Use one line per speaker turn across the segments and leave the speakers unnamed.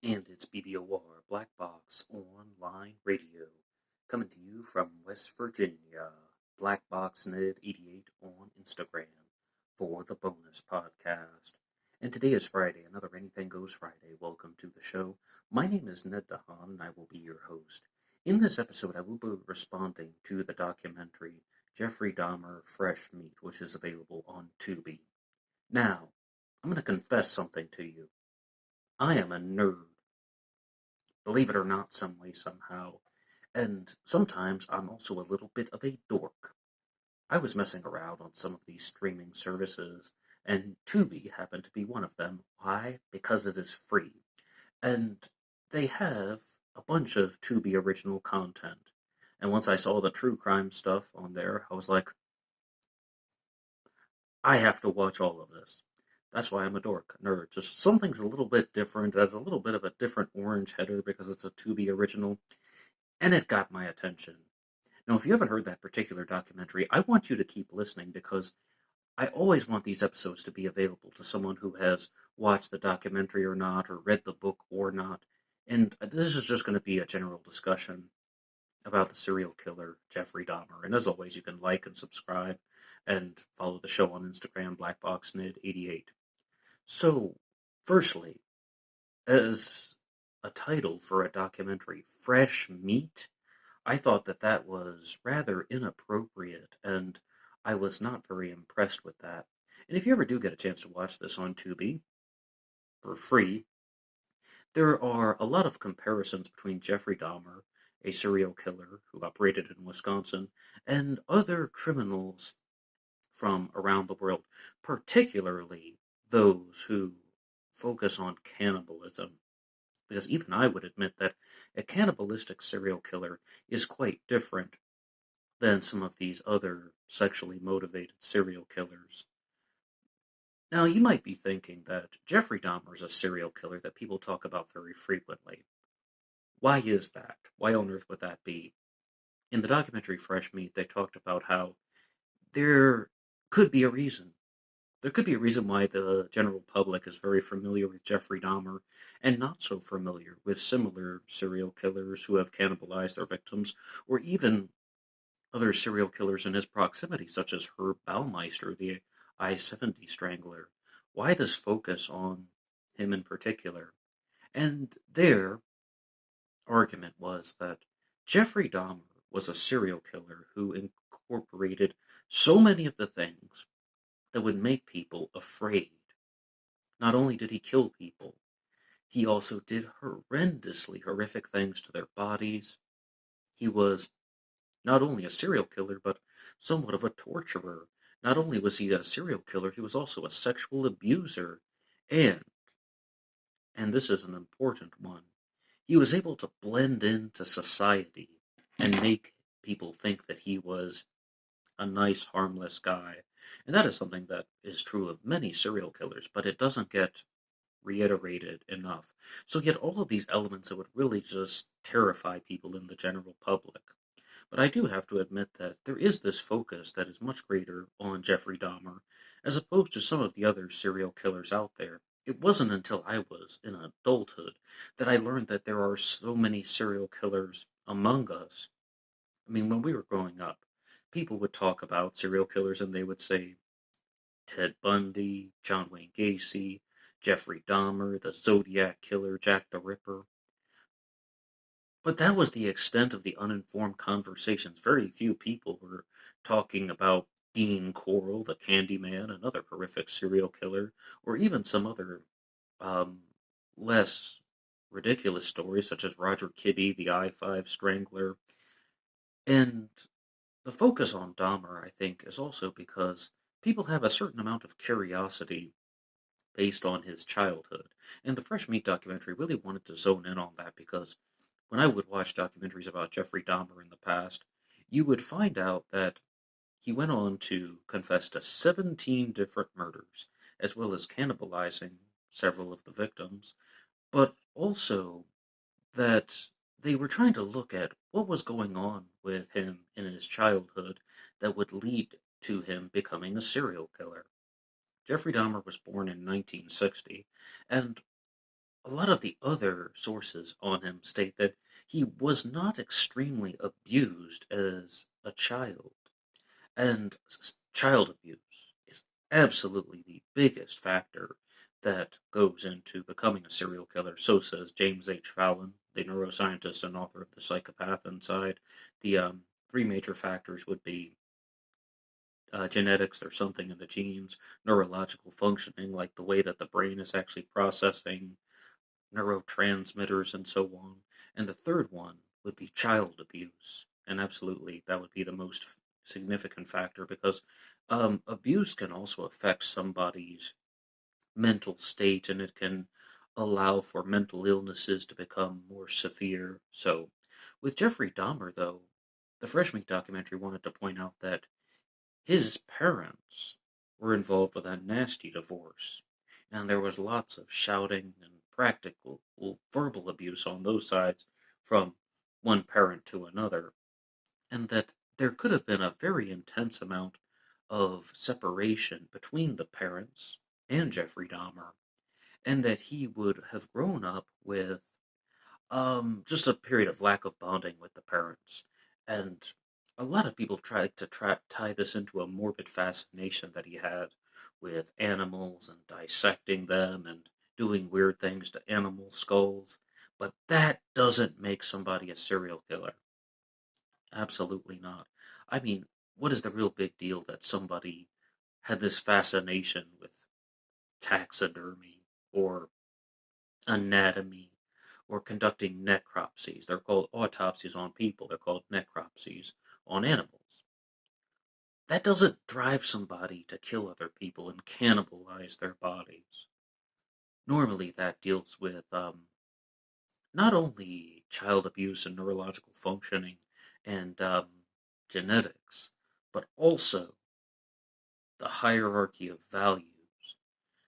And it's BBOR Black Box Online Radio, coming to you from West Virginia. BlackBoxNed88 on Instagram for the bonus podcast. And today is Friday, another Anything Goes Friday. Welcome to the show. My name is Ned Dahan, and I will be your host. In this episode, I will be responding to the documentary Jeffrey Dahmer Fresh Meat, which is available on Tubi. Now, I'm going to confess something to you. I am a nerd. Believe it or not, some way, somehow. And sometimes I'm also a little bit of a dork. I was messing around on some of these streaming services, and Tubi happened to be one of them. Why? Because it is free. And they have a bunch of Tubi original content. And once I saw the true crime stuff on there, I was like, I have to watch all of this. That's why I'm a dork, nerd. Just something's a little bit different. It has a little bit of a different orange header because it's a Tubi original. And it got my attention. Now, if you haven't heard that particular documentary, I want you to keep listening because I always want these episodes to be available to someone who has watched the documentary or not, or read the book or not. And this is just going to be a general discussion about the serial killer, Jeffrey Dahmer. And as always, you can like and subscribe and follow the show on Instagram, BlackBoxNed88. So, firstly, as a title for a documentary, Fresh Meat, I thought that that was rather inappropriate, and I was not very impressed with that. And if you ever do get a chance to watch this on Tubi for free, there are a lot of comparisons between Jeffrey Dahmer, a serial killer who operated in Wisconsin, and other criminals from around the world, particularly those who focus on cannibalism. Because even I would admit that a cannibalistic serial killer is quite different than some of these other sexually motivated serial killers. Now, you might be thinking that Jeffrey Dahmer is a serial killer that people talk about very frequently. Why is that? Why on earth would that be? In the documentary Fresh Meat, they talked about how there could be a reason. There could be a reason why the general public is very familiar with Jeffrey Dahmer and not so familiar with similar serial killers who have cannibalized their victims, or even other serial killers in his proximity, such as Herb Baumeister, the I-70 strangler. Why this focus on him in particular? And their argument was that Jeffrey Dahmer was a serial killer who incorporated so many of the things that would make people afraid. Not only did he kill people, he also did horrendously horrific things to their bodies. He was not only a serial killer, but somewhat of a torturer. Not only was he a serial killer, he was also a sexual abuser. And, and this is an important one, he was able to blend into society and make people think that he was a nice, harmless guy. And that is something that is true of many serial killers, but it doesn't get reiterated enough. So you get all of these elements that would really just terrify people in the general public. But I do have to admit that there is this focus that is much greater on Jeffrey Dahmer, as opposed to some of the other serial killers out there. It wasn't until I was in adulthood that I learned that there are so many serial killers among us. I mean, when we were growing up, people would talk about serial killers and they would say Ted Bundy, John Wayne Gacy, Jeffrey Dahmer, the Zodiac Killer, Jack the Ripper. But that was the extent of the uninformed conversations. Very few people were talking about Dean Coral, the Candyman, another horrific serial killer, or even some other um, less ridiculous stories, such as Roger Kibbe, the I-5 Strangler. And the focus on Dahmer, I think, is also because people have a certain amount of curiosity based on his childhood. And the Fresh Meat documentary really wanted to zone in on that because when I would watch documentaries about Jeffrey Dahmer in the past, you would find out that he went on to confess to 17 different murders, as well as cannibalizing several of the victims, but also that they were trying to look at what was going on with him in his childhood that would lead to him becoming a serial killer. Jeffrey Dahmer was born in 1960, and a lot of the other sources on him state that he was not extremely abused as a child. And child abuse is absolutely the biggest factor that goes into becoming a serial killer. So says James H. Fallon, the neuroscientist and author of The Psychopath Inside. The three major factors would be genetics, there's something in the genes, neurological functioning, like the way that the brain is actually processing neurotransmitters and so on. And the third one would be child abuse. And absolutely, that would be the most significant factor because abuse can also affect somebody's mental state and it can allow for mental illnesses to become more severe. So, with Jeffrey Dahmer, though, the Fresh Meat documentary wanted to point out that his parents were involved with a nasty divorce, and there was lots of shouting and practical verbal abuse on those sides from one parent to another, and that there could have been a very intense amount of separation between the parents and Jeffrey Dahmer, and that he would have grown up with just a period of lack of bonding with the parents. And a lot of people tried to tie this into a morbid fascination that he had with animals and dissecting them and doing weird things to animal skulls. But that doesn't make somebody a serial killer. Absolutely not. I mean, what is the real big deal that somebody had this fascination with taxidermy or anatomy or conducting necropsies? They're called autopsies on people, they're called necropsies on animals. That doesn't drive somebody to kill other people and cannibalize their bodies. Normally, that deals with not only child abuse and neurological functioning and genetics, but also the hierarchy of values.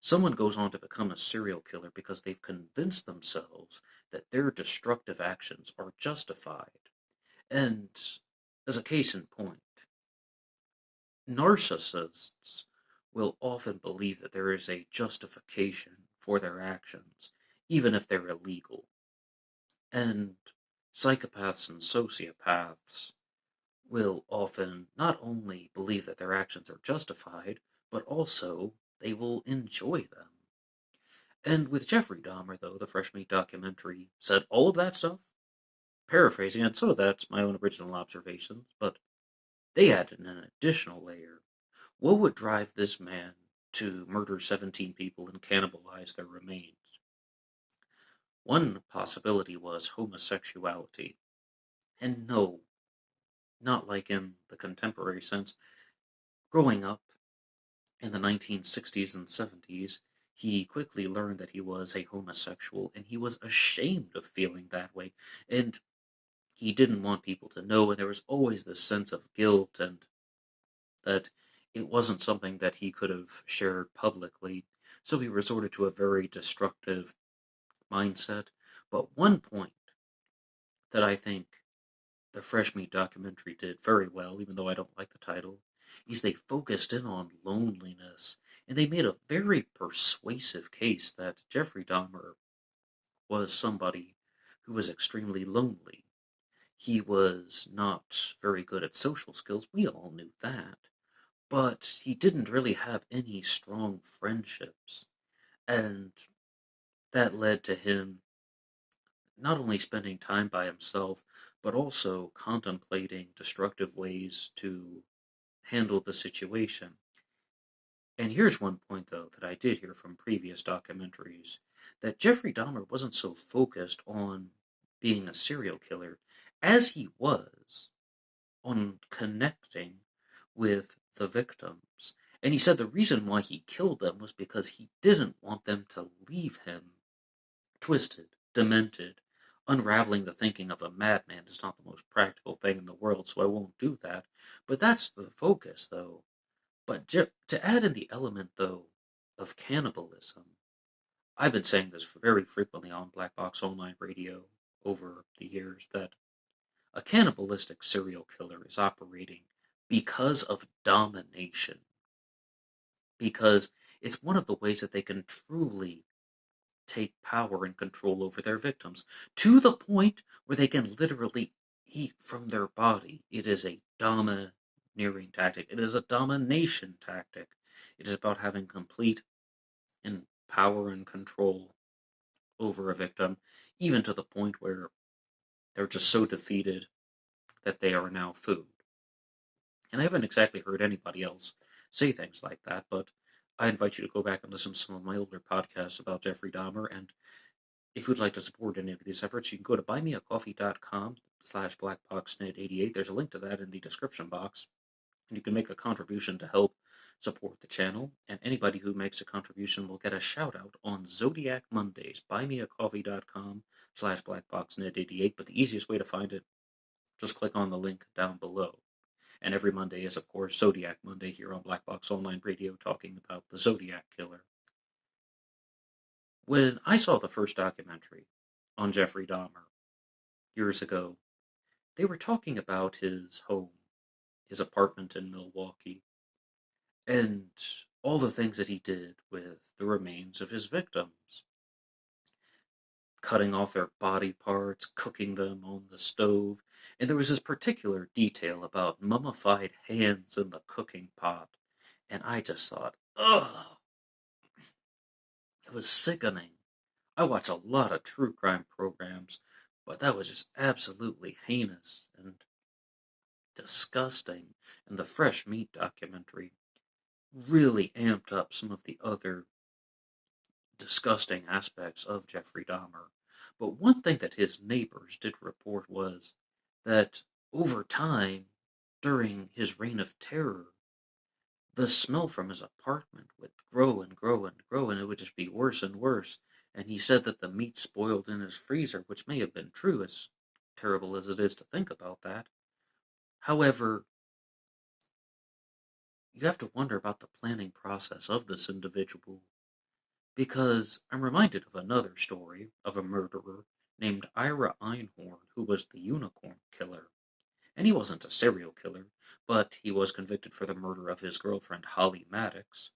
Someone goes on to become a serial killer because they've convinced themselves that their destructive actions are justified. And as a case in point, narcissists will often believe that there is a justification for their actions, even if they're illegal. And psychopaths and sociopaths will often not only believe that their actions are justified, but also they will enjoy them. And with Jeffrey Dahmer, though, the Fresh Meat documentary said all of that stuff, paraphrasing, and so that's my own original observations, but they added an additional layer. What would drive this man to murder 17 people and cannibalize their remains? One possibility was homosexuality. And no, not like in the contemporary sense. Growing up in the 1960s and 70s, he quickly learned that he was a homosexual and he was ashamed of feeling that way. And he didn't want people to know, and there was always this sense of guilt and that it wasn't something that he could have shared publicly. So he resorted to a very destructive mindset. But one point that I think the Fresh Meat documentary did very well, even though I don't like the title, is they focused in on loneliness. And they made a very persuasive case that Jeffrey Dahmer was somebody who was extremely lonely. He was not very good at social skills. We all knew that. But he didn't really have any strong friendships. And that led to him not only spending time by himself, but also contemplating destructive ways to handle the situation. And here's one point, though, that I did hear from previous documentaries that Jeffrey Dahmer wasn't so focused on being a serial killer as he was on connecting with the victims. And he said the reason why he killed them was because he didn't want them to leave him twisted, demented. Unraveling the thinking of a madman is not the most practical thing in the world, so I won't do that. But that's the focus, though. But to add in the element, though, of cannibalism, I've been saying this very frequently on Black Box Online Radio over the years that a cannibalistic serial killer is operating because of domination. Because it's one of the ways that they can truly take power and control over their victims to the point where they can literally eat from their body. It is a domineering tactic. It is a domination tactic. It is about having complete power and control over a victim, even to the point where they're just so defeated that they are now food. And I haven't exactly heard anybody else say things like that, but I invite you to go back and listen to some of my older podcasts about Jeffrey Dahmer. And if you'd like to support any of these efforts, you can go to buymeacoffee.com/blackboxnet88. There's a link to that in the description box. And you can make a contribution to help support the channel. And anybody who makes a contribution will get a shout out on Zodiac Mondays. Buymeacoffee.com/blackboxnet88. But the easiest way to find it, just click on the link down below. And every Monday is, of course, Zodiac Monday here on Black Box Online Radio, talking about the Zodiac Killer. When I saw the first documentary on Jeffrey Dahmer years ago, they were talking about his home, his apartment in Milwaukee, and all the things that he did with the remains of his victims. Cutting off their body parts, cooking them on the stove, and there was this particular detail about mummified hands in the cooking pot, and I just thought, ugh, it was sickening. I watch a lot of true crime programs, but that was just absolutely heinous and disgusting, and the Fresh Meat documentary really amped up some of the other disgusting aspects of Jeffrey Dahmer. But one thing that his neighbors did report was that over time, during his reign of terror, the smell from his apartment would grow and grow and grow, and it would just be worse and worse. And he said that the meat spoiled in his freezer, which may have been true, as terrible as it is to think about that. However, you have to wonder about the planning process of this individual, because I'm reminded of another story of a murderer named Ira Einhorn, who was the unicorn killer. And he wasn't a serial killer, but he was convicted for the murder of his girlfriend Holly Maddox.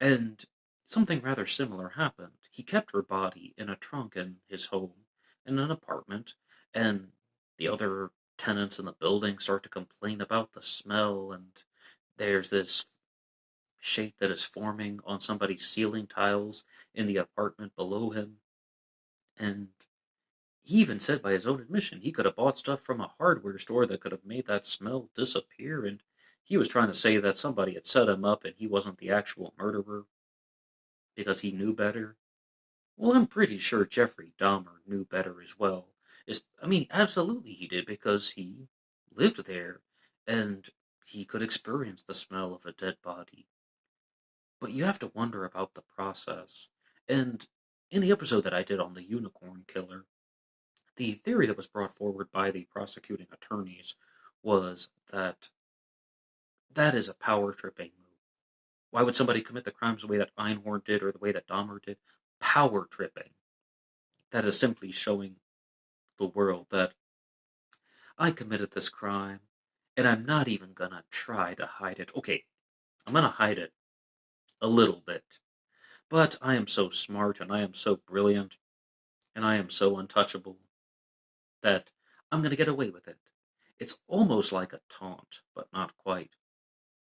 And something rather similar happened. He kept her body in a trunk in his home, in an apartment, and the other tenants in the building start to complain about the smell, and there's this shape that is forming on somebody's ceiling tiles in the apartment below him. And he even said, by his own admission, he could have bought stuff from a hardware store that could have made that smell disappear. And he was trying to say that somebody had set him up and he wasn't the actual murderer because he knew better. Well, I'm pretty sure Jeffrey Dahmer knew better as well. Absolutely he did, because he lived there and he could experience the smell of a dead body. But you have to wonder about the process. And in the episode that I did on the unicorn killer, the theory that was brought forward by the prosecuting attorneys was that that is a power tripping move. Why would somebody commit the crimes the way that Einhorn did or the way that Dahmer did? Power tripping. That is simply showing the world that I committed this crime and I'm not even gonna try to hide it. Okay, I'm gonna hide it a little bit, but I am so smart and I am so brilliant and I am so untouchable that I'm going to get away with it. It's almost like a taunt, but not quite.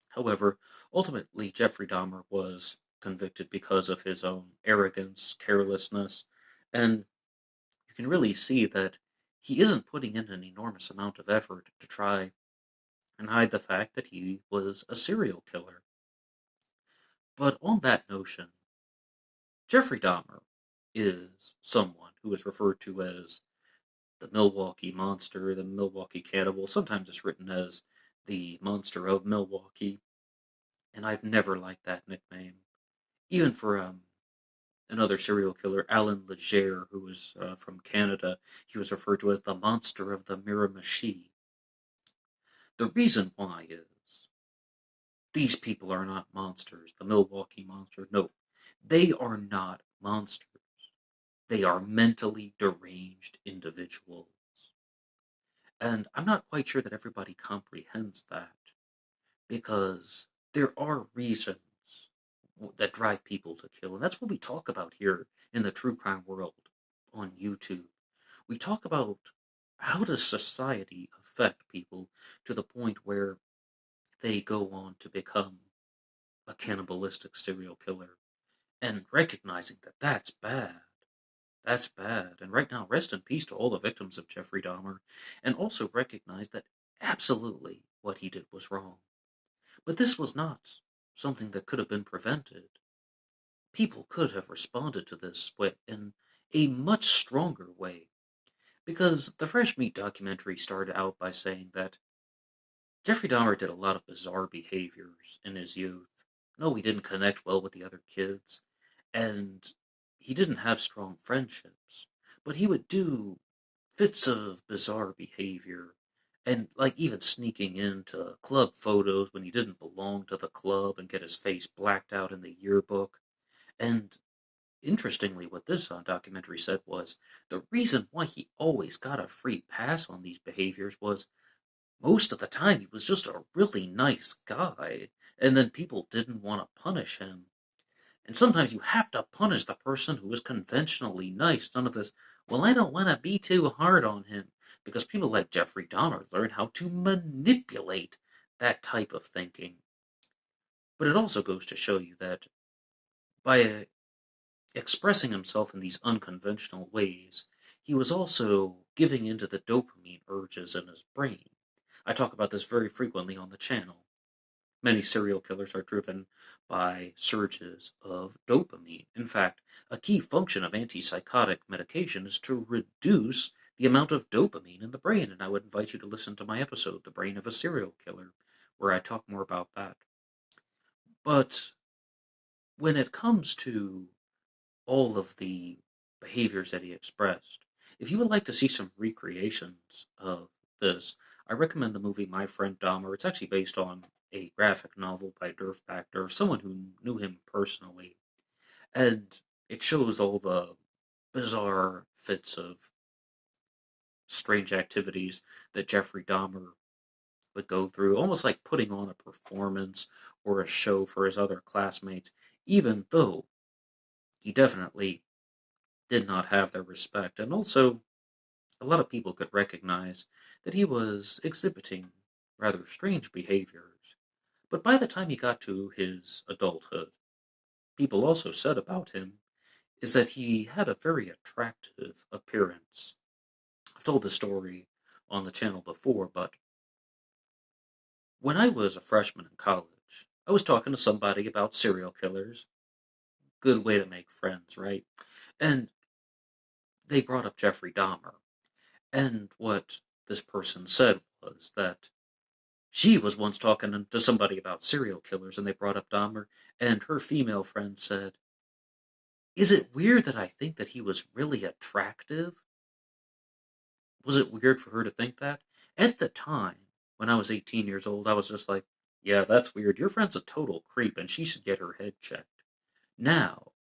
However, ultimately, Jeffrey Dahmer was convicted because of his own arrogance, carelessness, and you can really see that he isn't putting in an enormous amount of effort to try and hide the fact that he was a serial killer. But on that notion, Jeffrey Dahmer is someone who is referred to as the Milwaukee Monster, the Milwaukee Cannibal. Sometimes it's written as the Monster of Milwaukee, and I've never liked that nickname. Even for another serial killer, Alan Legere, who was from Canada, he was referred to as the Monster of the Miramichi. The reason why is these people are not monsters. The Milwaukee Monster, no, they are not monsters. They are mentally deranged individuals. And I'm not quite sure that everybody comprehends that, because there are reasons that drive people to kill. And that's what we talk about here in the true crime world on YouTube. We talk about how does society affect people to the point where they go on to become a cannibalistic serial killer, and recognizing that that's bad. That's bad. And right now, rest in peace to all the victims of Jeffrey Dahmer, and also recognize that absolutely what he did was wrong. But this was not something that could have been prevented. People could have responded to this in a much stronger way. Because the Fresh Meat documentary started out by saying that Jeffrey Dahmer did a lot of bizarre behaviors in his youth. No, he didn't connect well with the other kids, and he didn't have strong friendships. But he would do fits of bizarre behavior, and like even sneaking into club photos when he didn't belong to the club and get his face blacked out in the yearbook. And interestingly, what this documentary said was the reason why he always got a free pass on these behaviors was most of the time he was just a really nice guy, and then people didn't want to punish him. And sometimes you have to punish the person who is conventionally nice. None of this, well, I don't want to be too hard on him. Because people like Jeffrey Dahmer learn how to manipulate that type of thinking. But it also goes to show you that by expressing himself in these unconventional ways, he was also giving into the dopamine urges in his brain. I talk about this very frequently on the channel. Many serial killers are driven by surges of dopamine. In fact, a key function of antipsychotic medication is to reduce the amount of dopamine in the brain, and I would invite you to listen to my episode, The Brain of a Serial Killer, where I talk more about that. But when it comes to all of the behaviors that he expressed, if you would like to see some recreations of this, I recommend the movie My Friend Dahmer. It's actually based on a graphic novel by Durf Bachter, someone who knew him personally. And it shows all the bizarre fits of strange activities that Jeffrey Dahmer would go through, almost like putting on a performance or a show for his other classmates, even though he definitely did not have their respect. And also, a lot of people could recognize that he was exhibiting rather strange behaviors. But by the time he got to his adulthood, people also said about him is that he had a very attractive appearance. I've told this story on the channel before, but when I was a freshman in college, I was talking to somebody about serial killers. Good way to make friends, right? And they brought up Jeffrey Dahmer. And what this person said was that she was once talking to somebody about serial killers, and they brought up Dahmer, and her female friend said, "Is it weird that I think that he was really attractive?" Was it weird for her to think that? At the time, when I was 18 years old, I was just like, yeah, that's weird. Your friend's a total creep, and she should get her head checked. Now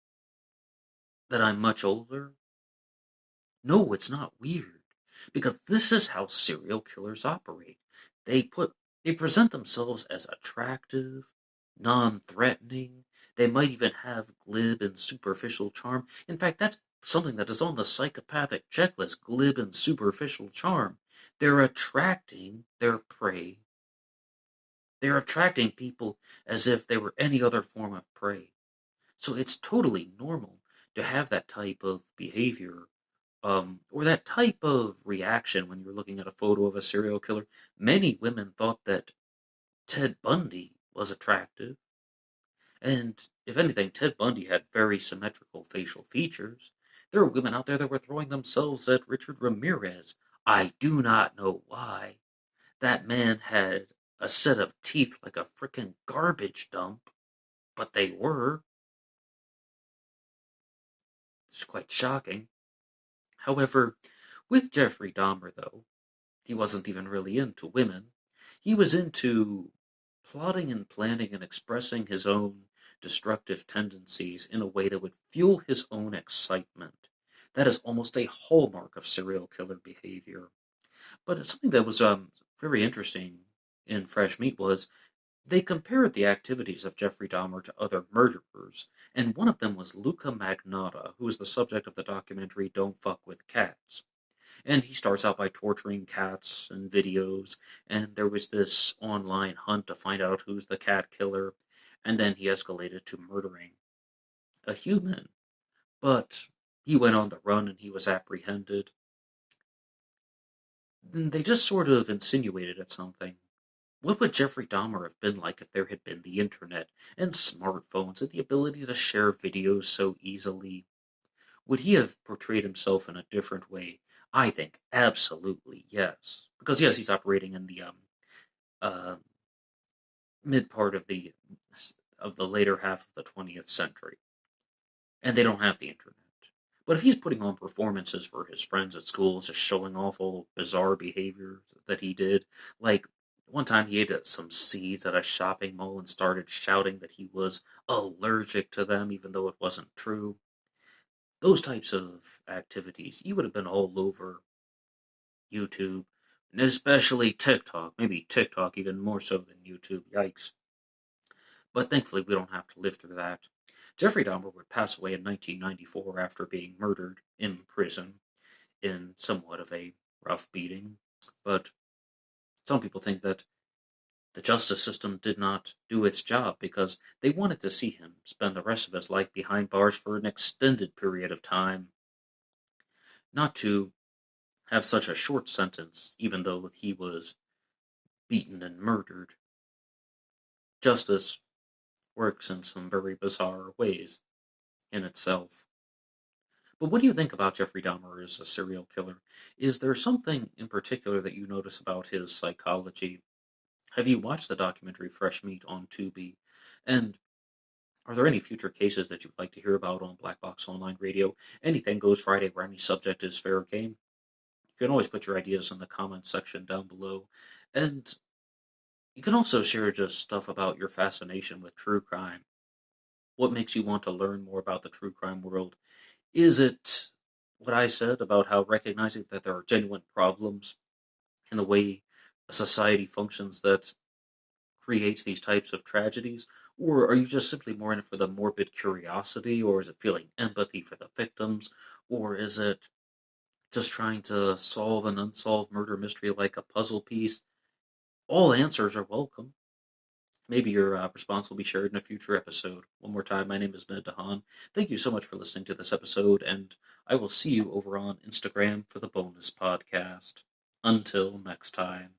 that I'm much older, no, it's not weird. Because this is how serial killers operate. They present themselves as attractive, non-threatening. They might even have glib and superficial charm. In fact, that's something that is on the psychopathic checklist, glib and superficial charm. They're attracting their prey. They're attracting people as if they were any other form of prey. So it's totally normal to have that type of behavior, or that type of reaction when you're looking at a photo of a serial killer. Many women thought that Ted Bundy was attractive, and if anything, Ted Bundy had very symmetrical facial features. There were women out there that were throwing themselves at Richard Ramirez. I do not know why. That man had a set of teeth like a frickin' garbage dump, but they were. It's quite shocking. However, with Jeffrey Dahmer, though, he wasn't even really into women. He was into plotting and planning and expressing his own destructive tendencies in a way that would fuel his own excitement. That is almost a hallmark of serial killer behavior. But it's something that was very interesting in Fresh Meat was They compared the activities of Jeffrey Dahmer to other murderers, and one of them was Luca Magnotta, who is the subject of the documentary Don't Fuck with Cats. And he starts out by torturing cats in videos, and there was this online hunt to find out who's the cat killer, and then he escalated to murdering a human. But he went on the run and he was apprehended. And they just sort of insinuated at something. What would Jeffrey Dahmer have been like if there had been the internet and smartphones and the ability to share videos so easily? Would he have portrayed himself in a different way? I think absolutely yes. Because yes, he's operating in the uh, mid part of the later half of the 20th century, and they don't have the internet. But if he's putting on performances for his friends at school, just showing off all bizarre behavior that he did, like one time he ate some seeds at a shopping mall and started shouting that he was allergic to them, even though it wasn't true. Those types of activities, you would have been all over YouTube, and especially TikTok. Maybe TikTok even more so than YouTube. Yikes. But thankfully, we don't have to live through that. Jeffrey Dahmer would pass away in 1994 after being murdered in prison in somewhat of a rough beating. But some people think that the justice system did not do its job because they wanted to see him spend the rest of his life behind bars for an extended period of time, not to have such a short sentence, even though he was beaten and murdered. Justice works in some very bizarre ways in itself. But what do you think about Jeffrey Dahmer as a serial killer? Is there something in particular that you notice about his psychology? Have you watched the documentary Fresh Meat on Tubi? And are there any future cases that you'd like to hear about on Black Box Online Radio? Anything Goes Friday, where any subject is fair game. You can always put your ideas in the comments section down below. And you can also share just stuff about your fascination with true crime. What makes you want to learn more about the true crime world? Is it what I said about how recognizing that there are genuine problems in the way a society functions that creates these types of tragedies? Or are you just simply more in it for the morbid curiosity? Or is it feeling empathy for the victims? Or is it just trying to solve an unsolved murder mystery like a puzzle piece? All answers are welcome. Maybe your response will be shared in a future episode. One more time, my name is Ned DeHaan. Thank you so much for listening to this episode, and I will see you over on Instagram for the bonus podcast. Until next time.